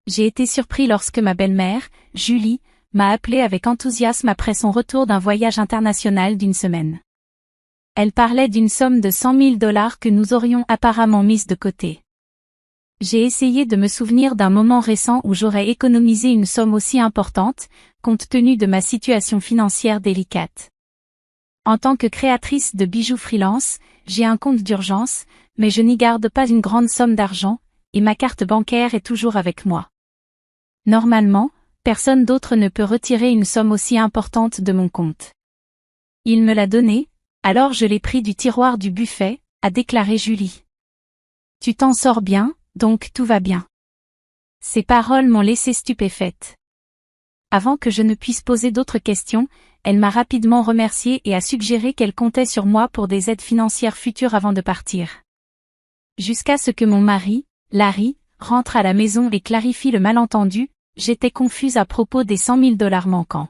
J'ai été surpris lorsque ma belle-mère, Julie, m'a appelé avec enthousiasme après son retour d'un voyage international d'une semaine. Elle parlait d'une somme de $100 000 que nous aurions apparemment mise de côté. J'ai essayé de me souvenir d'un moment récent où j'aurais économisé une somme aussi importante, compte tenu de ma situation financière délicate. En tant que créatrice de bijoux freelance, j'ai un compte d'urgence, mais je n'y garde pas une grande somme d'argent, et ma carte bancaire est toujours avec moi. Normalement, personne d'autre ne peut retirer une somme aussi importante de mon compte. Il me l'a donnée, alors je l'ai pris du tiroir du buffet, a déclaré Julie. Tu t'en sors bien, donc tout va bien. Ces paroles m'ont laissé stupéfaite. Avant que je ne puisse poser d'autres questions, elle m'a rapidement remerciée et a suggéré qu'elle comptait sur moi pour des aides financières futures avant de partir. Jusqu'à ce que mon mari, Larry, rentre à la maison et clarifie le malentendu, j'étais confuse à propos des $100 000 manquants.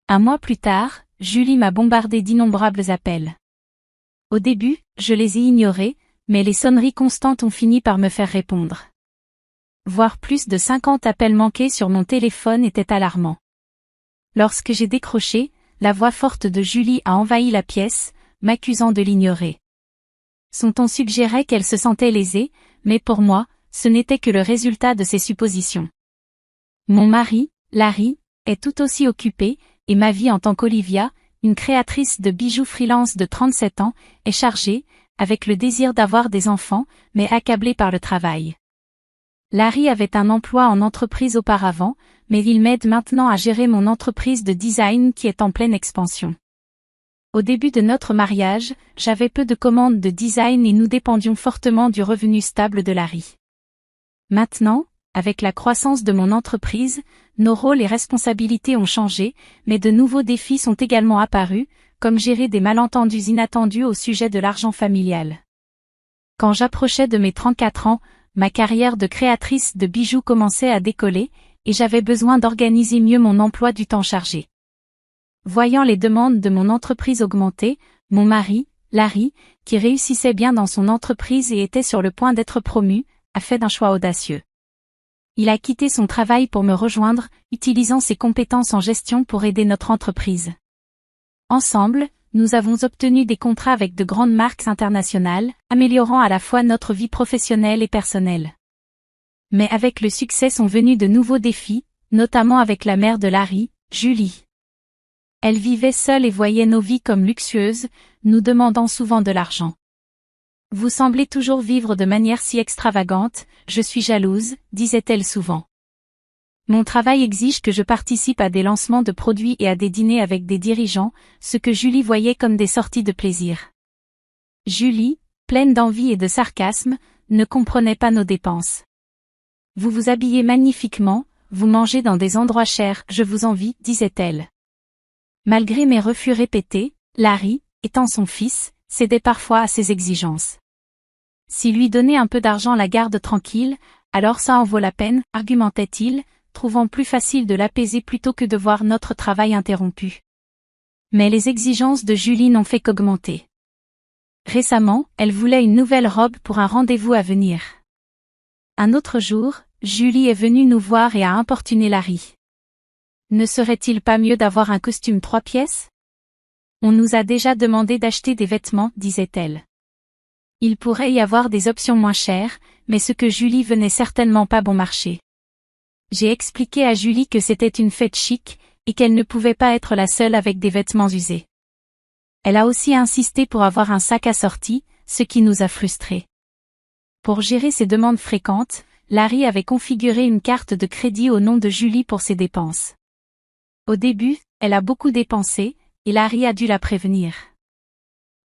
Un mois plus tard, Julie m'a bombardé d'innombrables appels. Au début, je les ai ignorés, mais les sonneries constantes ont fini par me faire répondre. Voir plus de 50 appels manqués sur mon téléphone était alarmant. Lorsque j'ai décroché, la voix forte de Julie a envahi la pièce, m'accusant de l'ignorer. Son ton suggérait qu'elle se sentait lésée, mais pour moi, ce n'était que le résultat de ses suppositions. Mon mari, Larry, est tout aussi occupé, et ma vie en tant qu'Olivia, une créatrice de bijoux freelance de 37 ans, est chargée, avec le désir d'avoir des enfants, mais accablée par le travail. Larry avait un emploi en entreprise auparavant, mais il m'aide maintenant à gérer mon entreprise de design qui est en pleine expansion. Au début de notre mariage, j'avais peu de commandes de design et nous dépendions fortement du revenu stable de Larry. Maintenant, avec la croissance de mon entreprise, nos rôles et responsabilités ont changé, mais de nouveaux défis sont également apparus, comme gérer des malentendus inattendus au sujet de l'argent familial. Quand j'approchais de mes 34 ans, ma carrière de créatrice de bijoux commençait à décoller, et j'avais besoin d'organiser mieux mon emploi du temps chargé. Voyant les demandes de mon entreprise augmenter, mon mari, Larry, qui réussissait bien dans son entreprise et était sur le point d'être promu, a fait un choix audacieux. Il a quitté son travail pour me rejoindre, utilisant ses compétences en gestion pour aider notre entreprise. Ensemble, nous avons obtenu des contrats avec de grandes marques internationales, améliorant à la fois notre vie professionnelle et personnelle. Mais avec le succès sont venus de nouveaux défis, notamment avec la mère de Larry, Julie. Elle vivait seule et voyait nos vies comme luxueuses, nous demandant souvent de l'argent. Vous semblez toujours vivre de manière si extravagante, je suis jalouse, disait-elle souvent. Mon travail exige que je participe à des lancements de produits et à des dîners avec des dirigeants, ce que Julie voyait comme des sorties de plaisir. Julie, pleine d'envie et de sarcasme, ne comprenait pas nos dépenses. Vous vous habillez magnifiquement, vous mangez dans des endroits chers, je vous envie, disait-elle. Malgré mes refus répétés, Larry, étant son fils, cédait parfois à ses exigences. Si lui donner un peu d'argent la garde tranquille, alors ça en vaut la peine, argumentait-il, trouvant plus facile de l'apaiser plutôt que de voir notre travail interrompu. Mais les exigences de Julie n'ont fait qu'augmenter. Récemment, elle voulait une nouvelle robe pour un rendez-vous à venir. Un autre jour, Julie est venue nous voir et a importuné Larry. Ne serait-il pas mieux d'avoir un costume 3 pièces ? On nous a déjà demandé d'acheter des vêtements, disait-elle. Il pourrait y avoir des options moins chères, mais ce que Julie venait certainement pas bon marché. J'ai expliqué à Julie que c'était une fête chic, et qu'elle ne pouvait pas être la seule avec des vêtements usés. Elle a aussi insisté pour avoir un sac assorti, ce qui nous a frustrés. Pour gérer ces demandes fréquentes, Larry avait configuré une carte de crédit au nom de Julie pour ses dépenses. Au début, elle a beaucoup dépensé, et Larry a dû la prévenir.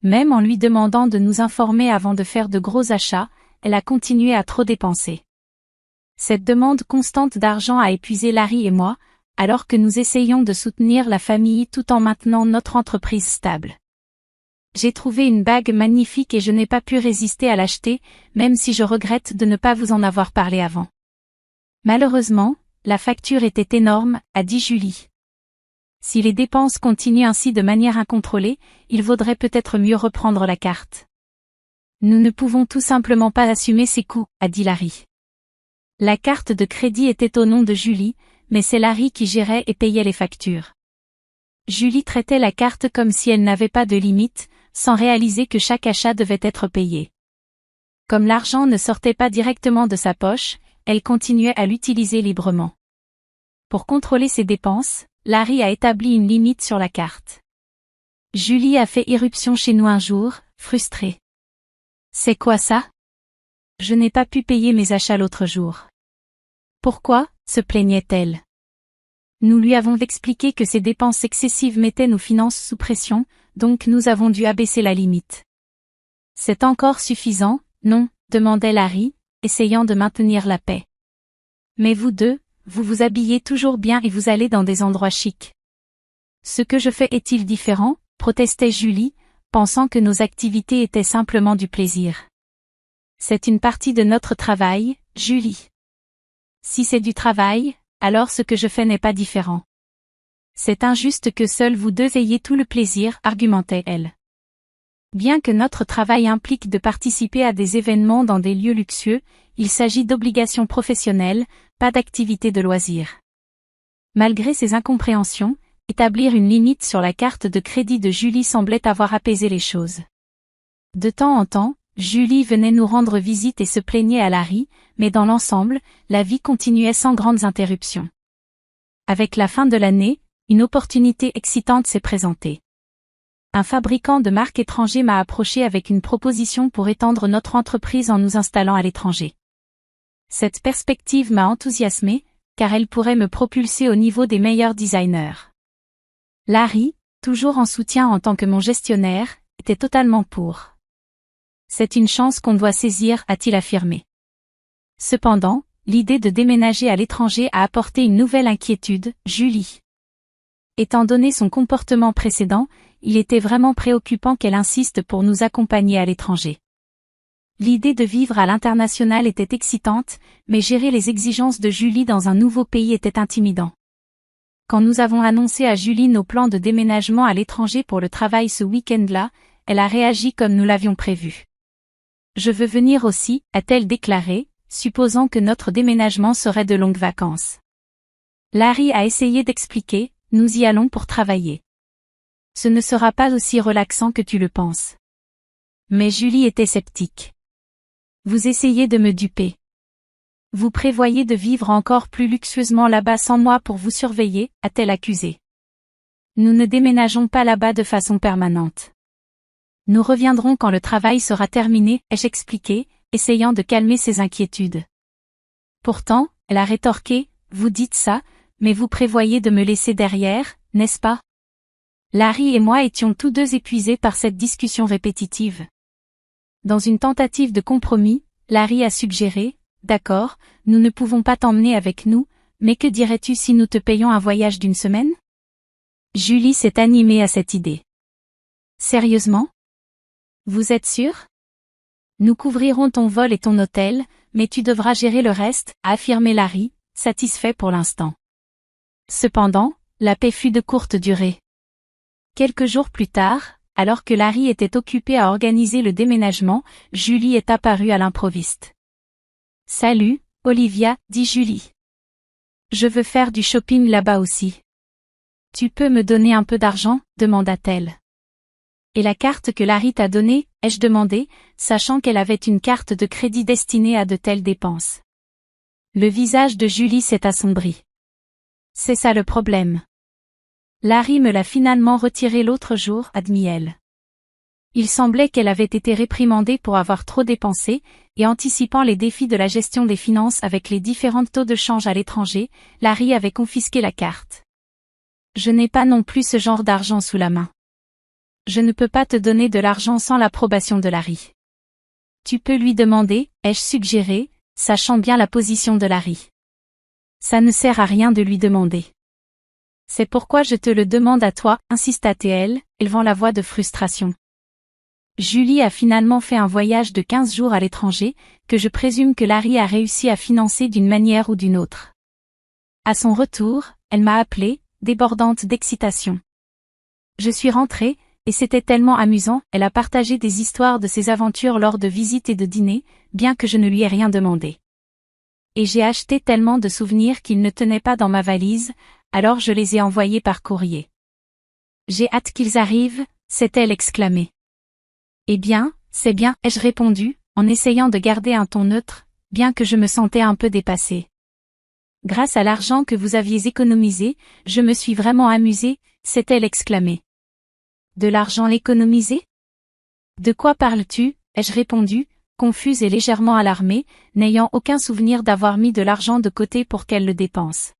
Même en lui demandant de nous informer avant de faire de gros achats, elle a continué à trop dépenser. Cette demande constante d'argent a épuisé Larry et moi, alors que nous essayons de soutenir la famille tout en maintenant notre entreprise stable. J'ai trouvé une bague magnifique et je n'ai pas pu résister à l'acheter, même si je regrette de ne pas vous en avoir parlé avant. Malheureusement, la facture était énorme, a dit Julie. Si les dépenses continuent ainsi de manière incontrôlée, il vaudrait peut-être mieux reprendre la carte. Nous ne pouvons tout simplement pas assumer ces coûts, a dit Larry. La carte de crédit était au nom de Julie, mais c'est Larry qui gérait et payait les factures. Julie traitait la carte comme si elle n'avait pas de limite, sans réaliser que chaque achat devait être payé. Comme l'argent ne sortait pas directement de sa poche, elle continuait à l'utiliser librement. Pour contrôler ses dépenses, Larry a établi une limite sur la carte. Julie a fait irruption chez nous un jour, frustrée. « C'est quoi ça? Je n'ai pas pu payer mes achats l'autre jour. »« Pourquoi ?» se plaignait-elle. Nous lui avons expliqué que ces dépenses excessives mettaient nos finances sous pression, donc nous avons dû abaisser la limite. « C'est encore suffisant, non ?» demandait Larry, essayant de maintenir la paix. « Mais vous deux, vous vous habillez toujours bien et vous allez dans des endroits chics. Ce que je fais est-il différent ?» protestait Julie, pensant que nos activités étaient simplement du plaisir. « C'est une partie de notre travail, Julie. Si c'est du travail, alors ce que je fais n'est pas différent. C'est injuste que seuls vous deux ayez tout le plaisir, argumentait-elle. Bien que notre travail implique de participer à des événements dans des lieux luxueux, il s'agit d'obligations professionnelles, pas d'activités de loisirs. Malgré ces incompréhensions, établir une limite sur la carte de crédit de Julie semblait avoir apaisé les choses. De temps en temps, Julie venait nous rendre visite et se plaignait à Larry, mais dans l'ensemble, la vie continuait sans grandes interruptions. Avec la fin de l'année, une opportunité excitante s'est présentée. Un fabricant de marques étranger m'a approché avec une proposition pour étendre notre entreprise en nous installant à l'étranger. Cette perspective m'a enthousiasmée, car elle pourrait me propulser au niveau des meilleurs designers. Larry, toujours en soutien en tant que mon gestionnaire, était totalement pour. C'est une chance qu'on doit saisir, a-t-il affirmé. Cependant, l'idée de déménager à l'étranger a apporté une nouvelle inquiétude, Julie. Étant donné son comportement précédent, il était vraiment préoccupant qu'elle insiste pour nous accompagner à l'étranger. L'idée de vivre à l'international était excitante, mais gérer les exigences de Julie dans un nouveau pays était intimidant. Quand nous avons annoncé à Julie nos plans de déménagement à l'étranger pour le travail ce week-end-là, elle a réagi comme nous l'avions prévu. « Je veux venir aussi », a-t-elle déclaré, supposant que notre déménagement serait de longues vacances. Larry a essayé d'expliquer, « Nous y allons pour travailler. Ce ne sera pas aussi relaxant que tu le penses. » Mais Julie était sceptique. « Vous essayez de me duper. Vous prévoyez de vivre encore plus luxueusement là-bas sans moi pour vous surveiller, a-t-elle accusé. Nous ne déménageons pas là-bas de façon permanente. Nous reviendrons quand le travail sera terminé, ai-je expliqué, essayant de calmer ses inquiétudes. Pourtant, elle a rétorqué, vous dites ça, mais vous prévoyez de me laisser derrière, n'est-ce pas? Larry et moi étions tous deux épuisés par cette discussion répétitive. Dans une tentative de compromis, Larry a suggéré, d'accord, nous ne pouvons pas t'emmener avec nous, mais que dirais-tu si nous te payons un voyage d'une semaine? Julie s'est animée à cette idée. Sérieusement? Vous êtes sûr? Nous couvrirons ton vol et ton hôtel, mais tu devras gérer le reste, a affirmé Larry, satisfait pour l'instant. Cependant, la paix fut de courte durée. Quelques jours plus tard, alors que Larry était occupé à organiser le déménagement, Julie est apparue à l'improviste. « Salut, Olivia, dit Julie. Je veux faire du shopping là-bas aussi. Tu peux me donner un peu d'argent, demanda-t-elle. Et la carte que Larry t'a donnée, ai-je demandé, sachant qu'elle avait une carte de crédit destinée à de telles dépenses. Le visage de Julie s'est assombri. C'est ça le problème. Larry me l'a finalement retiré l'autre jour, admit-elle. Il semblait qu'elle avait été réprimandée pour avoir trop dépensé, et anticipant les défis de la gestion des finances avec les différents taux de change à l'étranger, Larry avait confisqué la carte. Je n'ai pas non plus ce genre d'argent sous la main. Je ne peux pas te donner de l'argent sans l'approbation de Larry. Tu peux lui demander, ai-je suggéré, sachant bien la position de Larry. Ça ne sert à rien de lui demander. C'est pourquoi je te le demande à toi, insista-t-elle, élevant la voix de frustration. Julie a finalement fait un voyage de 15 jours à l'étranger, que je présume que Larry a réussi à financer d'une manière ou d'une autre. À son retour, elle m'a appelée, débordante d'excitation. Je suis rentrée, et c'était tellement amusant, elle a partagé des histoires de ses aventures lors de visites et de dîners, bien que je ne lui ai rien demandé. Et j'ai acheté tellement de souvenirs qu'ils ne tenaient pas dans ma valise, alors je les ai envoyés par courrier. J'ai hâte qu'ils arrivent, s'est-elle exclamée. Eh bien, c'est bien, ai-je répondu, en essayant de garder un ton neutre, bien que je me sentais un peu dépassée. Grâce à l'argent que vous aviez économisé, je me suis vraiment amusée, s'est-elle exclamée. De l'argent économisé? De quoi parles-tu, ai-je répondu, confuse et légèrement alarmée, n'ayant aucun souvenir d'avoir mis de l'argent de côté pour qu'elle le dépense.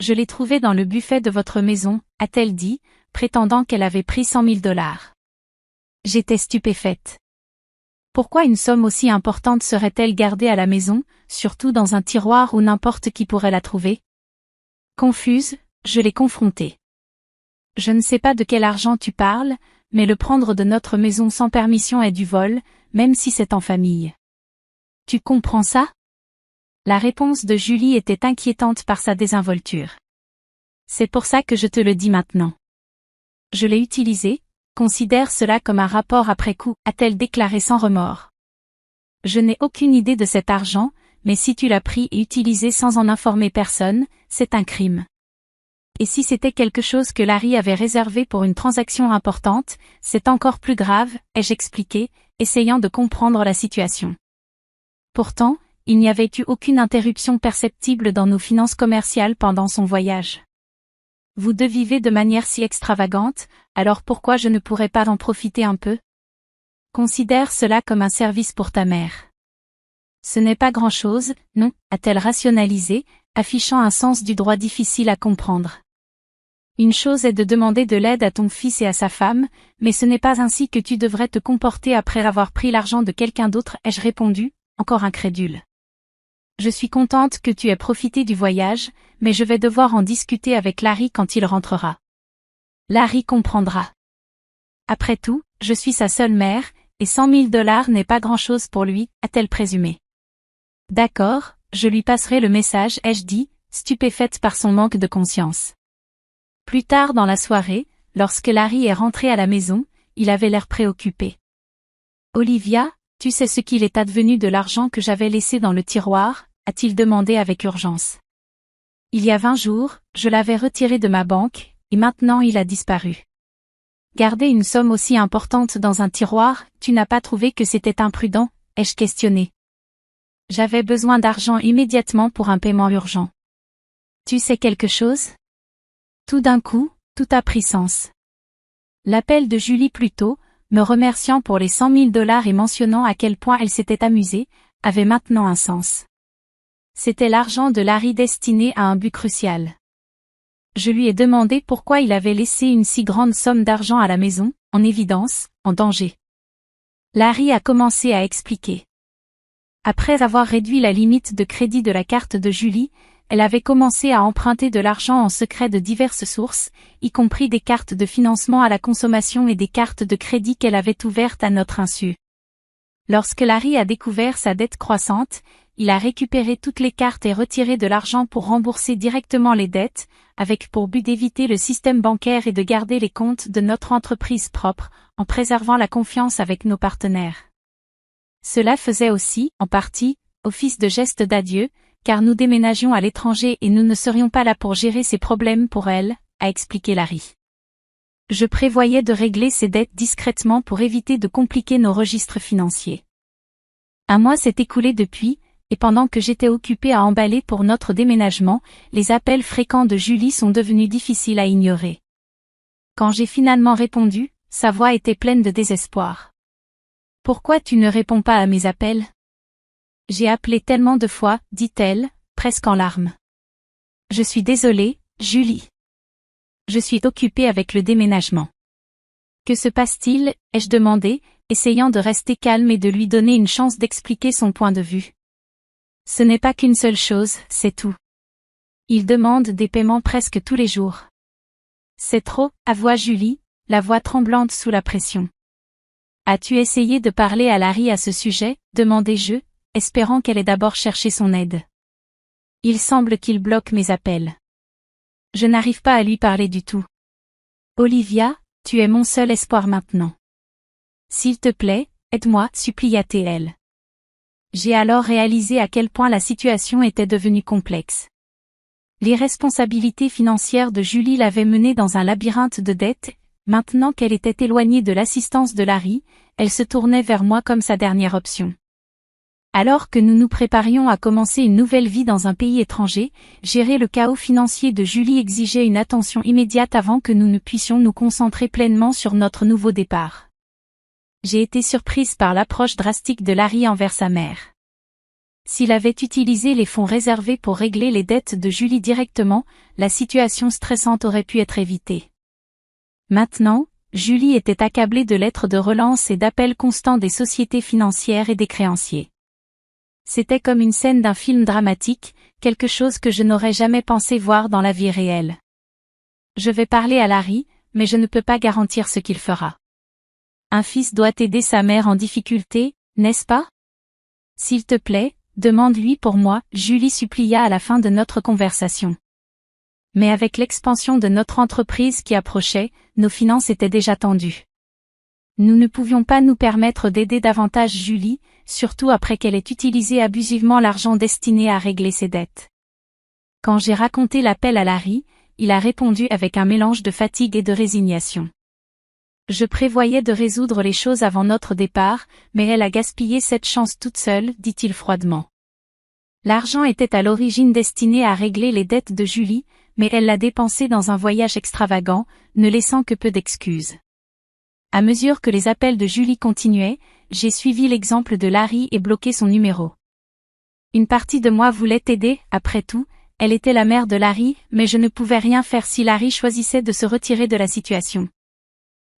Je l'ai trouvé dans le buffet de votre maison, a-t-elle dit, prétendant qu'elle avait pris 100 000 $. J'étais stupéfaite. Pourquoi une somme aussi importante serait-elle gardée à la maison, surtout dans un tiroir où n'importe qui pourrait la trouver? Confuse, je l'ai confrontée. Je ne sais pas de quel argent tu parles, mais le prendre de notre maison sans permission est du vol, même si c'est en famille. Tu comprends ça? La réponse de Julie était inquiétante par sa désinvolture. C'est pour ça que je te le dis maintenant. Je l'ai utilisé, considère cela comme un rapport après coup, a-t-elle déclaré sans remords. Je n'ai aucune idée de cet argent, mais si tu l'as pris et utilisé sans en informer personne, c'est un crime. Et si c'était quelque chose que Larry avait réservé pour une transaction importante, c'est encore plus grave, ai-je expliqué, essayant de comprendre la situation. Pourtant, il n'y avait eu aucune interruption perceptible dans nos finances commerciales pendant son voyage. Vous deux vivez de manière si extravagante, alors pourquoi je ne pourrais pas en profiter un peu? Considère cela comme un service pour ta mère. Ce n'est pas grand-chose, non, a-t-elle rationalisé, affichant un sens du droit difficile à comprendre. Une chose est de demander de l'aide à ton fils et à sa femme, mais ce n'est pas ainsi que tu devrais te comporter après avoir pris l'argent de quelqu'un d'autre, ai-je répondu, encore incrédule. Je suis contente que tu aies profité du voyage, mais je vais devoir en discuter avec Larry quand il rentrera. Larry comprendra. Après tout, je suis sa seule mère, et 100 000 $ n'est pas grand-chose pour lui, a-t-elle présumé. D'accord, je lui passerai le message, ai-je dit, stupéfaite par son manque de conscience. Plus tard dans la soirée, lorsque Larry est rentré à la maison, il avait l'air préoccupé. Olivia, tu sais ce qu'il est advenu de l'argent que j'avais laissé dans le tiroir, a-t-il demandé avec urgence. Il y a 20 jours, je l'avais retiré de ma banque, et maintenant il a disparu. Garder une somme aussi importante dans un tiroir, tu n'as pas trouvé que c'était imprudent, ai-je questionné. J'avais besoin d'argent immédiatement pour un paiement urgent. Tu sais quelque chose? Tout d'un coup, tout a pris sens. L'appel de Julie plus tôt, me remerciant pour les 100 000 $ et mentionnant à quel point elle s'était amusée, avait maintenant un sens. C'était l'argent de Larry destiné à un but crucial. Je lui ai demandé pourquoi il avait laissé une si grande somme d'argent à la maison, en évidence, en danger. Larry a commencé à expliquer. Après avoir réduit la limite de crédit de la carte de Julie, elle avait commencé à emprunter de l'argent en secret de diverses sources, y compris des cartes de financement à la consommation et des cartes de crédit qu'elle avait ouvertes à notre insu. Lorsque Larry a découvert sa dette croissante, il a récupéré toutes les cartes et retiré de l'argent pour rembourser directement les dettes, avec pour but d'éviter le système bancaire et de garder les comptes de notre entreprise propre, en préservant la confiance avec nos partenaires. Cela faisait aussi, en partie, office de geste d'adieu, car nous déménagions à l'étranger et nous ne serions pas là pour gérer ces problèmes pour elle, a expliqué Larry. Je prévoyais de régler ces dettes discrètement pour éviter de compliquer nos registres financiers. Un mois s'est écoulé depuis, et pendant que j'étais occupée à emballer pour notre déménagement, les appels fréquents de Julie sont devenus difficiles à ignorer. Quand j'ai finalement répondu, sa voix était pleine de désespoir. « Pourquoi tu ne réponds pas à mes appels ? » J'ai appelé tellement de fois, dit-elle, presque en larmes. Je suis désolée, Julie. Je suis occupée avec le déménagement. Que se passe-t-il, ai-je demandé, essayant de rester calme et de lui donner une chance d'expliquer son point de vue. Ce n'est pas qu'une seule chose, c'est tout. Il demande des paiements presque tous les jours. C'est trop, avoua Julie, la voix tremblante sous la pression. As-tu essayé de parler à Larry à ce sujet, demandai-je, espérant qu'elle ait d'abord cherché son aide. Il semble qu'il bloque mes appels. Je n'arrive pas à lui parler du tout. Olivia, tu es mon seul espoir maintenant. S'il te plaît, aide-moi, supplia-t-elle. J'ai alors réalisé à quel point la situation était devenue complexe. L'irresponsabilité financière de Julie l'avait menée dans un labyrinthe de dettes. Maintenant qu'elle était éloignée de l'assistance de Larry, elle se tournait vers moi comme sa dernière option. Alors que nous nous préparions à commencer une nouvelle vie dans un pays étranger, gérer le chaos financier de Julie exigeait une attention immédiate avant que nous ne puissions nous concentrer pleinement sur notre nouveau départ. J'ai été surprise par l'approche drastique de Larry envers sa mère. S'il avait utilisé les fonds réservés pour régler les dettes de Julie directement, la situation stressante aurait pu être évitée. Maintenant, Julie était accablée de lettres de relance et d'appels constants des sociétés financières et des créanciers. C'était comme une scène d'un film dramatique, quelque chose que je n'aurais jamais pensé voir dans la vie réelle. Je vais parler à Larry, mais je ne peux pas garantir ce qu'il fera. Un fils doit aider sa mère en difficulté, n'est-ce pas? S'il te plaît, demande-lui pour moi, Julie supplia à la fin de notre conversation. Mais avec l'expansion de notre entreprise qui approchait, nos finances étaient déjà tendues. Nous ne pouvions pas nous permettre d'aider davantage Julie, surtout après qu'elle ait utilisé abusivement l'argent destiné à régler ses dettes. Quand j'ai raconté l'appel à Larry, il a répondu avec un mélange de fatigue et de résignation. Je prévoyais de résoudre les choses avant notre départ, mais elle a gaspillé cette chance toute seule, dit-il froidement. L'argent était à l'origine destiné à régler les dettes de Julie, mais elle l'a dépensé dans un voyage extravagant, ne laissant que peu d'excuses. À mesure que les appels de Julie continuaient, j'ai suivi l'exemple de Larry et bloqué son numéro. Une partie de moi voulait aider, après tout, elle était la mère de Larry, mais je ne pouvais rien faire si Larry choisissait de se retirer de la situation.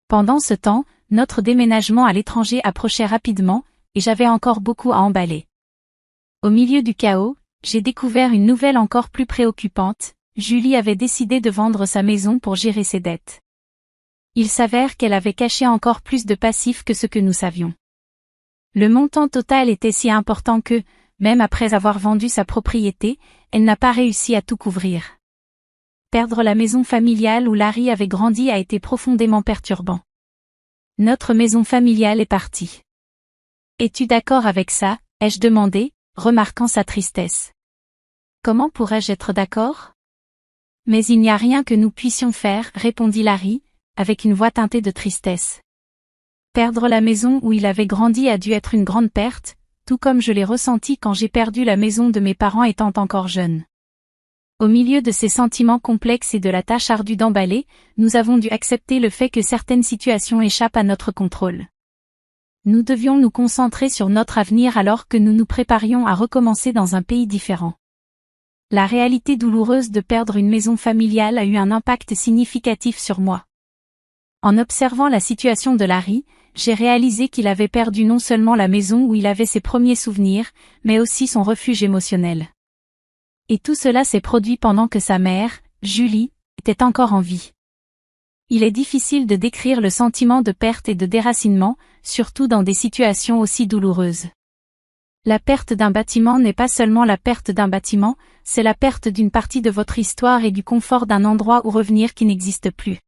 Pendant ce temps, notre déménagement à l'étranger approchait rapidement, et j'avais encore beaucoup à emballer. Au milieu du chaos, j'ai découvert une nouvelle encore plus préoccupante. Julie avait décidé de vendre sa maison pour gérer ses dettes. Il s'avère qu'elle avait caché encore plus de passifs que ce que nous savions. Le montant total était si important que, même après avoir vendu sa propriété, elle n'a pas réussi à tout couvrir. Perdre la maison familiale où Larry avait grandi a été profondément perturbant. Notre maison familiale est partie. Es-tu d'accord avec ça? Ai-je demandé, remarquant sa tristesse. Comment pourrais-je être d'accord? Mais il n'y a rien que nous puissions faire, répondit Larry, avec une voix teintée de tristesse. Perdre la maison où il avait grandi a dû être une grande perte, tout comme je l'ai ressenti quand j'ai perdu la maison de mes parents étant encore jeune. Au milieu de ces sentiments complexes et de la tâche ardue d'emballer, nous avons dû accepter le fait que certaines situations échappent à notre contrôle. Nous devions nous concentrer sur notre avenir alors que nous nous préparions à recommencer dans un pays différent. La réalité douloureuse de perdre une maison familiale a eu un impact significatif sur moi. En observant la situation de Larry, j'ai réalisé qu'il avait perdu non seulement la maison où il avait ses premiers souvenirs, mais aussi son refuge émotionnel. Et tout cela s'est produit pendant que sa mère, Julie, était encore en vie. Il est difficile de décrire le sentiment de perte et de déracinement, surtout dans des situations aussi douloureuses. La perte d'un bâtiment n'est pas seulement la perte d'un bâtiment, c'est la perte d'une partie de votre histoire et du confort d'un endroit où revenir qui n'existe plus.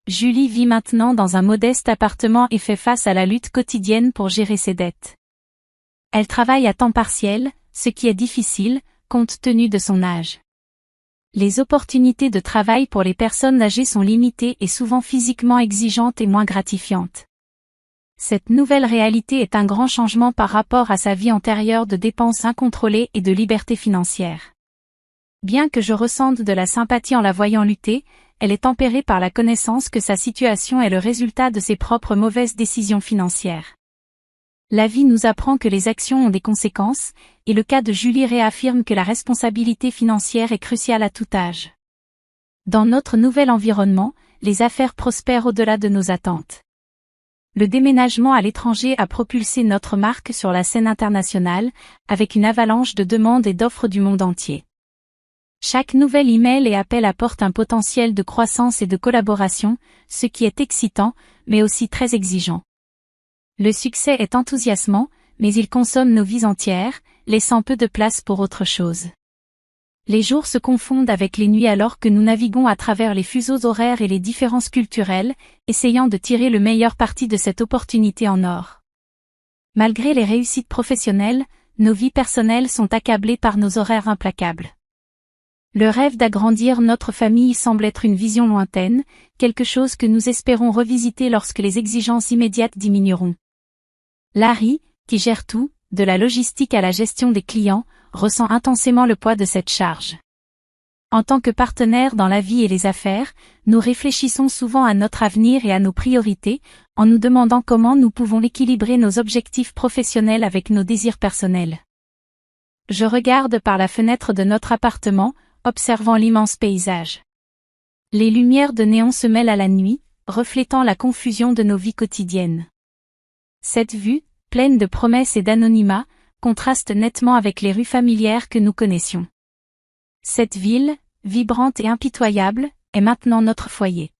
Julie vit maintenant dans un modeste appartement et fait face à la lutte quotidienne pour gérer ses dettes. Elle travaille à temps partiel, ce qui est difficile, compte tenu de son âge. Les opportunités de travail pour les personnes âgées sont limitées et souvent physiquement exigeantes et moins gratifiantes. Cette nouvelle réalité est un grand changement par rapport à sa vie antérieure de dépenses incontrôlées et de liberté financière. Bien que je ressente de la sympathie en la voyant lutter, elle est tempérée par la connaissance que sa situation est le résultat de ses propres mauvaises décisions financières. La vie nous apprend que les actions ont des conséquences, et le cas de Julie réaffirme que la responsabilité financière est cruciale à tout âge. Dans notre nouvel environnement, les affaires prospèrent au-delà de nos attentes. Le déménagement à l'étranger a propulsé notre marque sur la scène internationale, avec une avalanche de demandes et d'offres du monde entier. Chaque nouvel email et appel apporte un potentiel de croissance et de collaboration, ce qui est excitant, mais aussi très exigeant. Le succès est enthousiasmant, mais il consomme nos vies entières, laissant peu de place pour autre chose. Les jours se confondent avec les nuits alors que nous naviguons à travers les fuseaux horaires et les différences culturelles, essayant de tirer le meilleur parti de cette opportunité en or. Malgré les réussites professionnelles, nos vies personnelles sont accablées par nos horaires implacables. Le rêve d'agrandir notre famille semble être une vision lointaine, quelque chose que nous espérons revisiter lorsque les exigences immédiates diminueront. Larry, qui gère tout, de la logistique à la gestion des clients, ressent intensément le poids de cette charge. En tant que partenaire dans la vie et les affaires, nous réfléchissons souvent à notre avenir et à nos priorités, en nous demandant comment nous pouvons équilibrer nos objectifs professionnels avec nos désirs personnels. Je regarde par la fenêtre de notre appartement, observant l'immense paysage. Les lumières de néon se mêlent à la nuit, reflétant la confusion de nos vies quotidiennes. Cette vue, pleine de promesses et d'anonymat, contraste nettement avec les rues familières que nous connaissions. Cette ville, vibrante et impitoyable, est maintenant notre foyer.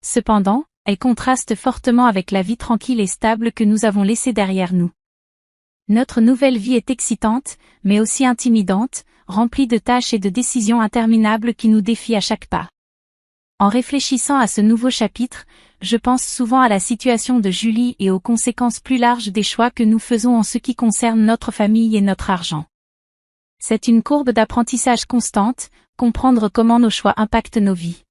Cependant, elle contraste fortement avec la vie tranquille et stable que nous avons laissée derrière nous. Notre nouvelle vie est excitante, mais aussi intimidante, remplie de tâches et de décisions interminables qui nous défient à chaque pas. En réfléchissant à ce nouveau chapitre, je pense souvent à la situation de Julie et aux conséquences plus larges des choix que nous faisons en ce qui concerne notre famille et notre argent. C'est une courbe d'apprentissage constante, comprendre comment nos choix impactent nos vies.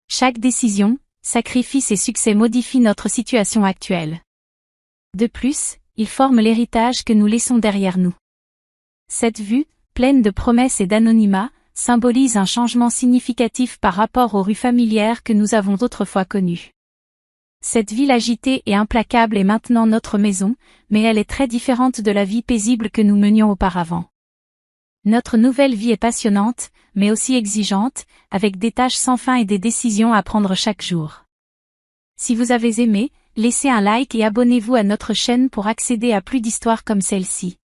Chaque décision, sacrifice et succès modifient notre situation actuelle. De plus, ils forment l'héritage que nous laissons derrière nous. Cette vue, pleine de promesses et d'anonymat, symbolise un changement significatif par rapport aux rues familières que nous avons autrefois connues. Cette ville agitée et implacable est maintenant notre maison, mais elle est très différente de la vie paisible que nous menions auparavant. Notre nouvelle vie est passionnante, mais aussi exigeante, avec des tâches sans fin et des décisions à prendre chaque jour. Si vous avez aimé, laissez un like et abonnez-vous à notre chaîne pour accéder à plus d'histoires comme celle-ci.